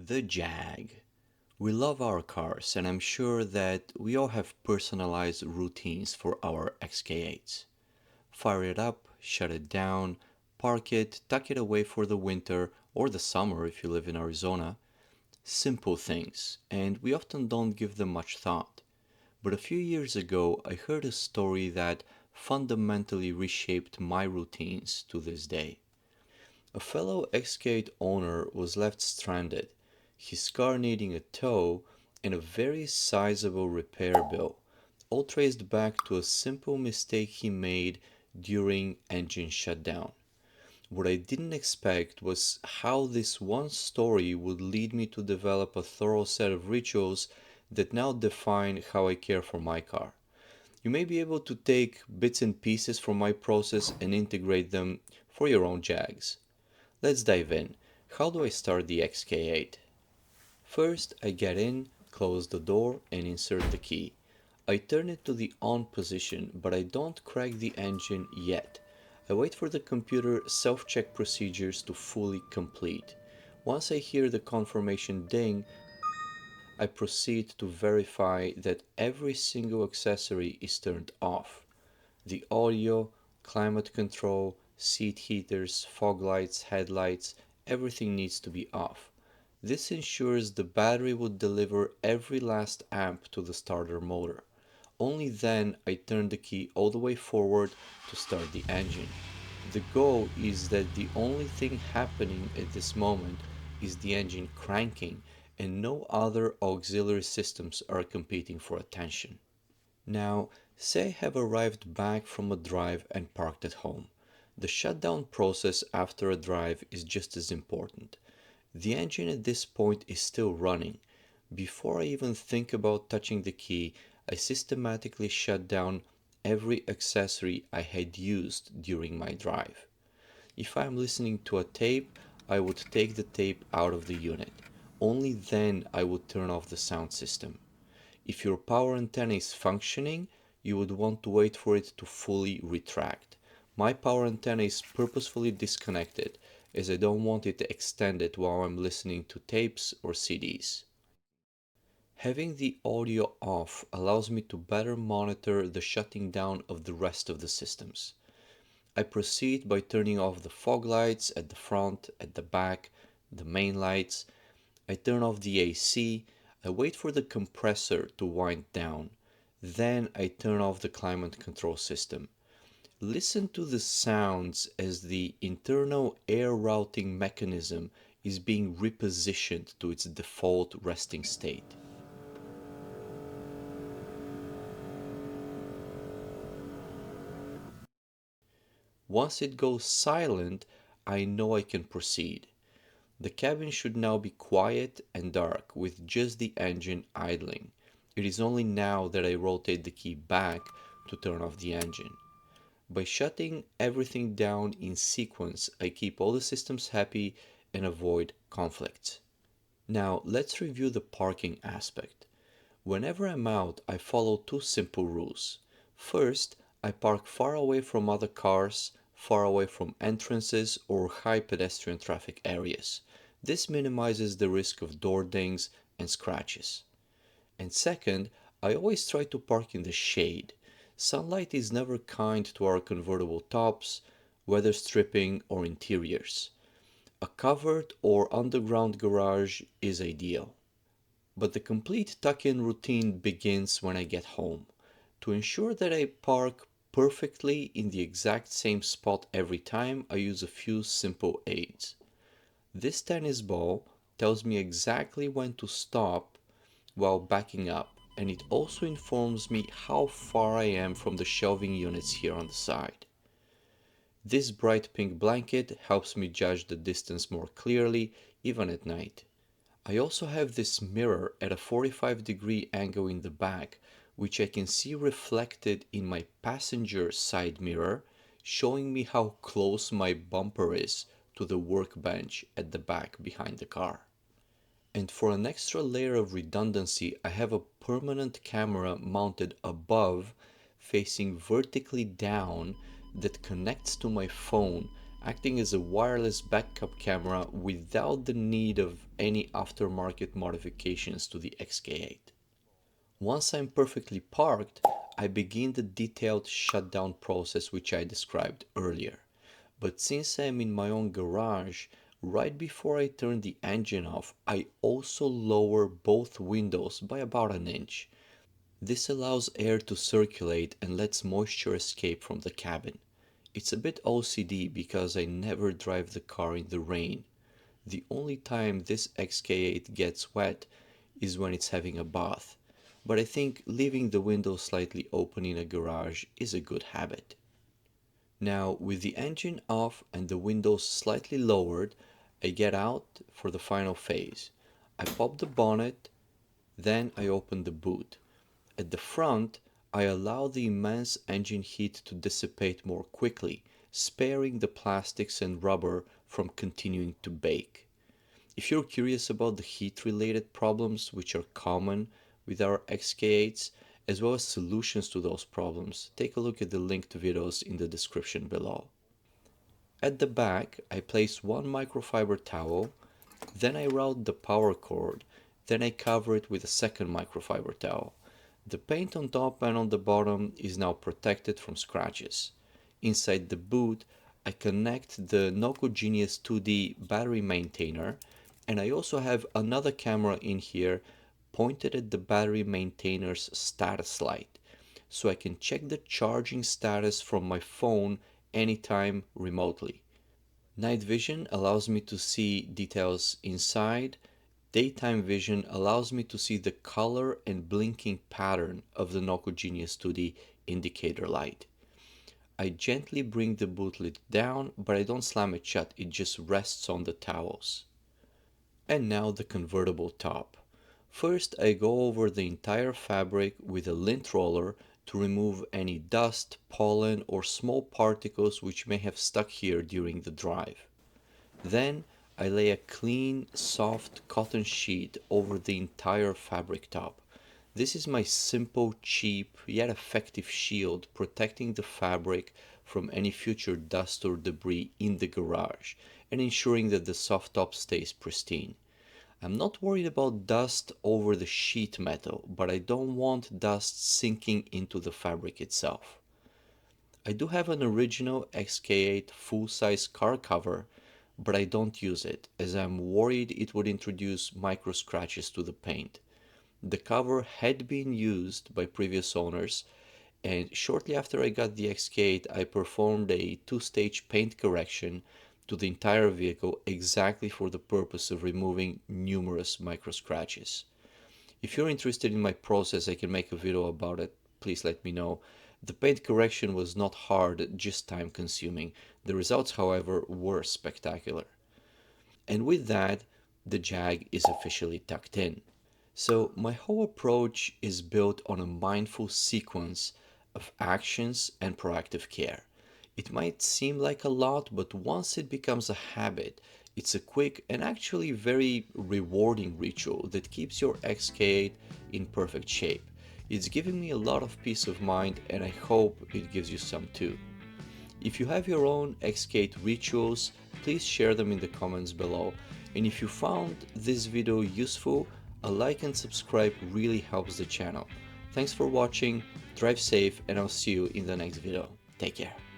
The Jag. We love our cars, and I'm sure that we all have personalized routines for our XK8s. Fire it up, shut it down, park it, tuck it away for the winter or the summer if you live in Arizona. Simple things, and we often don't give them much thought. But a few years ago, I heard a story that fundamentally reshaped my routines to this day. A fellow XK8 owner was left stranded, his car needing a tow and a very sizable repair bill, all traced back to a simple mistake he made during engine shutdown. What I didn't expect was how this one story would lead me to develop a thorough set of rituals that now define how I care for my car. You may be able to take bits and pieces from my process and integrate them for your own Jags. Let's dive in. How do I start the XK8? First, I get in, close the door, and insert the key. I turn it to the on position, but I don't crack the engine yet. I wait for the computer self-check procedures to fully complete. Once I hear the confirmation ding, I proceed to verify that every single accessory is turned off. The audio, climate control, seat heaters, fog lights, headlights, everything needs to be off. This ensures the battery would deliver every last amp to the starter motor. Only then I turn the key all the way forward to start the engine. The goal is that the only thing happening at this moment is the engine cranking and no other auxiliary systems are competing for attention. Now, say I have arrived back from a drive and parked at home. The shutdown process after a drive is just as important. The engine at this point is still running. Before I even think about touching the key, I systematically shut down every accessory I had used during my drive. If I am listening to a tape, I would take the tape out of the unit. Only then I would turn off the sound system. If your power antenna is functioning, you would want to wait for it to fully retract. My power antenna is purposefully disconnected as I don't want it extended while I'm listening to tapes or CDs. Having the audio off allows me to better monitor the shutting down of the rest of the systems. I proceed by turning off the fog lights at the front, at the back, the main lights. I turn off the AC. I wait for the compressor to wind down. Then I turn off the climate control system. Listen to the sounds as the internal air routing mechanism is being repositioned to its default resting state. Once it goes silent, I know I can proceed. The cabin should now be quiet and dark with just the engine idling. It is only now that I rotate the key back to turn off the engine. By shutting everything down in sequence, I keep all the systems happy and avoid conflicts. Now, let's review the parking aspect. Whenever I'm out, I follow two simple rules. First, I park far away from other cars, far away from entrances or high pedestrian traffic areas. This minimizes the risk of door dings and scratches. And second, I always try to park in the shade. Sunlight is never kind to our convertible tops, weather stripping, or interiors. A covered or underground garage is ideal. But the complete tuck-in routine begins when I get home. To ensure that I park perfectly in the exact same spot every time, I use a few simple aids. This tennis ball tells me exactly when to stop while backing up, and it also informs me how far I am from the shelving units here on the side. This bright pink blanket helps me judge the distance more clearly, even at night. I also have this mirror at a 45-degree angle in the back, which I can see reflected in my passenger side mirror, showing me how close my bumper is to the workbench at the back behind the car. And for an extra layer of redundancy, I have a permanent camera mounted above, facing vertically down, that connects to my phone acting as a wireless backup camera without the need of any aftermarket modifications to the XK8. Once I'm perfectly parked, I begin the detailed shutdown process which I described earlier. But since I'm in my own garage, right before I turn the engine off, I also lower both windows by about an inch. This allows air to circulate and lets moisture escape from the cabin. It's a bit OCD because I never drive the car in the rain. The only time this XK8 gets wet is when it's having a bath, but I think leaving the window slightly open in a garage is a good habit. Now, with the engine off and the windows slightly lowered, I get out for the final phase. I pop the bonnet, then I open the boot. At the front, I allow the immense engine heat to dissipate more quickly, sparing the plastics and rubber from continuing to bake. If you're curious about the heat-related problems which are common with our XK8s, as well as solutions to those problems, take a look at the linked videos in the description below. At the back, I place one microfiber towel, then I route the power cord, then I cover it with a second microfiber towel. The paint on top and on the bottom is now protected from scratches. Inside the boot, I connect the Noco Genius 2D battery maintainer, and I also have another camera in here pointed at the battery maintainer's status light, so I can check the charging status from my phone anytime remotely. Night vision allows me to see details inside. Daytime vision allows me to see the color and blinking pattern of the Noco Genius 2D indicator light. I gently bring the boot lid down, but I don't slam it shut, it just rests on the towels. And now the convertible top. First, I go over the entire fabric with a lint roller to remove any dust, pollen, or small particles which may have stuck here during the drive. Then, I lay a clean, soft cotton sheet over the entire fabric top. This is my simple, cheap, yet effective shield protecting the fabric from any future dust or debris in the garage and ensuring that the soft top stays pristine. I'm not worried about dust over the sheet metal, but I don't want dust sinking into the fabric itself. I do have an original XK8 full-size car cover, but I don't use it as I'm worried it would introduce micro scratches to the paint. The cover had been used by previous owners, and shortly after I got the XK8 I performed a two-stage paint correction to the entire vehicle exactly for the purpose of removing numerous micro scratches. If you're interested in my process, I can make a video about it. Please let me know. The paint correction was not hard, just time consuming. The results, however, were spectacular. And with that, the Jag is officially tucked in. So my whole approach is built on a mindful sequence of actions and proactive care. It might seem like a lot, but once it becomes a habit, it's a quick and actually very rewarding ritual that keeps your XK8 in perfect shape. It's giving me a lot of peace of mind, and I hope it gives you some too. If you have your own XK8 rituals, please share them in the comments below. And if you found this video useful, a like and subscribe really helps the channel. Thanks for watching, drive safe, and I'll see you in the next video. Take care.